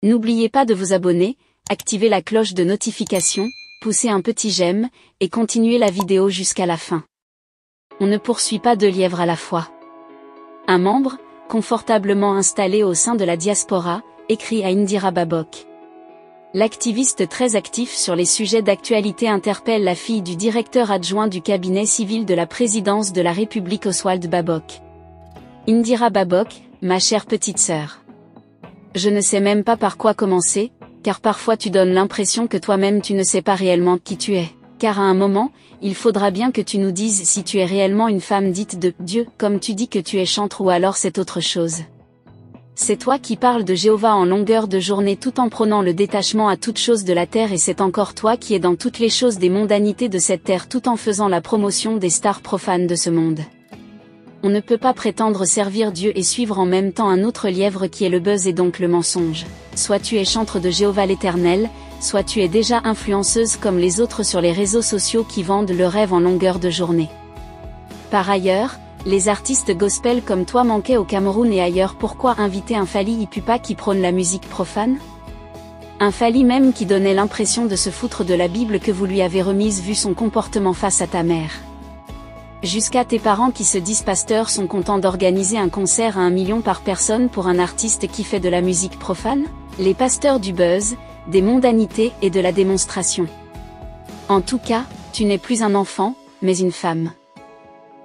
N'oubliez pas de vous abonner, activer la cloche de notification, pousser un petit j'aime, et continuer la vidéo jusqu'à la fin. On ne poursuit pas deux lièvres à la fois. Un membre, confortablement installé au sein de la diaspora, écrit à Indira Babok. L'activiste très actif sur les sujets d'actualité interpelle la fille du directeur adjoint du cabinet civil de la présidence de la République Oswald Babok. Indira Babok, ma chère petite sœur. Je ne sais même pas par quoi commencer, car parfois tu donnes l'impression que toi-même tu ne sais pas réellement qui tu es. Car à un moment, il faudra bien que tu nous dises si tu es réellement une femme dite de Dieu, comme tu dis que tu es chantre, ou alors c'est autre chose. C'est toi qui parles de Jéhovah en longueur de journée tout en prônant le détachement à toute chose de la terre, et c'est encore toi qui es dans toutes les choses des mondanités de cette terre tout en faisant la promotion des stars profanes de ce monde. On ne peut pas prétendre servir Dieu et suivre en même temps un autre lièvre qui est le buzz et donc le mensonge. Soit tu es chantre de Jéhovah l'Éternel, soit tu es déjà influenceuse comme les autres sur les réseaux sociaux qui vendent le rêve en longueur de journée. Par ailleurs, les artistes gospel comme toi manquaient au Cameroun et ailleurs. Pourquoi inviter un Fally Ipupa qui prône la musique profane? Un Fally même qui donnait l'impression de se foutre de la Bible que vous lui avez remise vu son comportement face à ta mère. Jusqu'à tes parents qui se disent pasteurs sont contents d'organiser un concert à 1 million par personne pour un artiste qui fait de la musique profane? Les pasteurs du buzz, des mondanités et de la démonstration. En tout cas, tu n'es plus un enfant, mais une femme.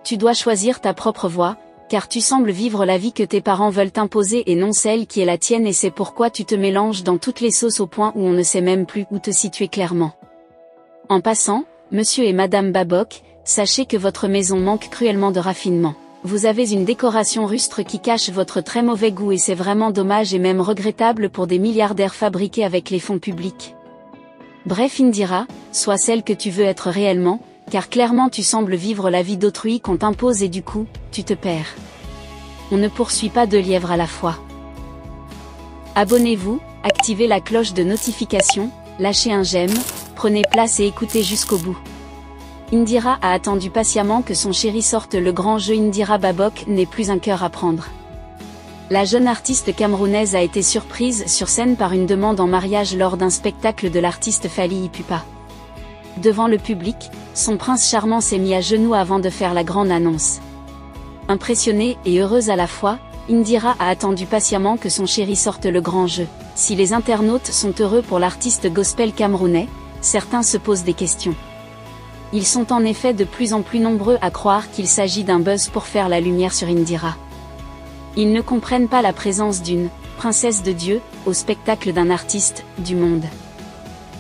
Tu dois choisir ta propre voie, car tu sembles vivre la vie que tes parents veulent t'imposer et non celle qui est la tienne, et c'est pourquoi tu te mélanges dans toutes les sauces au point où on ne sait même plus où te situer clairement. En passant, monsieur et madame Babok, sachez que votre maison manque cruellement de raffinement. Vous avez une décoration rustre qui cache votre très mauvais goût et c'est vraiment dommage et même regrettable pour des milliardaires fabriqués avec les fonds publics. Bref Indira, sois celle que tu veux être réellement, car clairement tu sembles vivre la vie d'autrui qu'on t'impose et du coup, tu te perds. On ne poursuit pas deux lièvres à la fois. Abonnez-vous, activez la cloche de notification, lâchez un j'aime, prenez place et écoutez jusqu'au bout. Indira a attendu patiemment que son chéri sorte le grand jeu. Indira Babok n'est plus un cœur à prendre. La jeune artiste camerounaise a été surprise sur scène par une demande en mariage lors d'un spectacle de l'artiste Fally Ipupa. Devant le public, son prince charmant s'est mis à genoux avant de faire la grande annonce. Impressionnée et heureuse à la fois, Indira a attendu patiemment que son chéri sorte le grand jeu. Si les internautes sont heureux pour l'artiste gospel camerounais, certains se posent des questions. Ils sont en effet de plus en plus nombreux à croire qu'il s'agit d'un buzz pour faire la lumière sur Indira. Ils ne comprennent pas la présence d'une princesse de Dieu au spectacle d'un artiste du monde.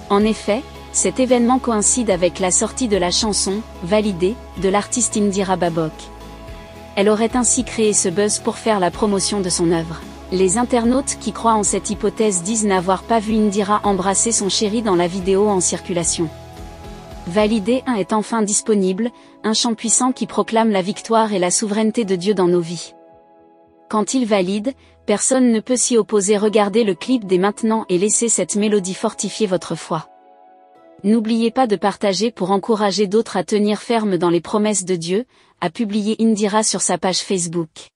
En effet, cet événement coïncide avec la sortie de la chanson « Validée » de l'artiste Indira Babok. Elle aurait ainsi créé ce buzz pour faire la promotion de son œuvre. Les internautes qui croient en cette hypothèse disent n'avoir pas vu Indira embrasser son chéri dans la vidéo en circulation. Validé 1 est enfin disponible, un chant puissant qui proclame la victoire et la souveraineté de Dieu dans nos vies. Quand il valide, personne ne peut s'y opposer. Regardez le clip dès maintenant et laissez cette mélodie fortifier votre foi. N'oubliez pas de partager pour encourager d'autres à tenir ferme dans les promesses de Dieu, a publié Indira sur sa page Facebook.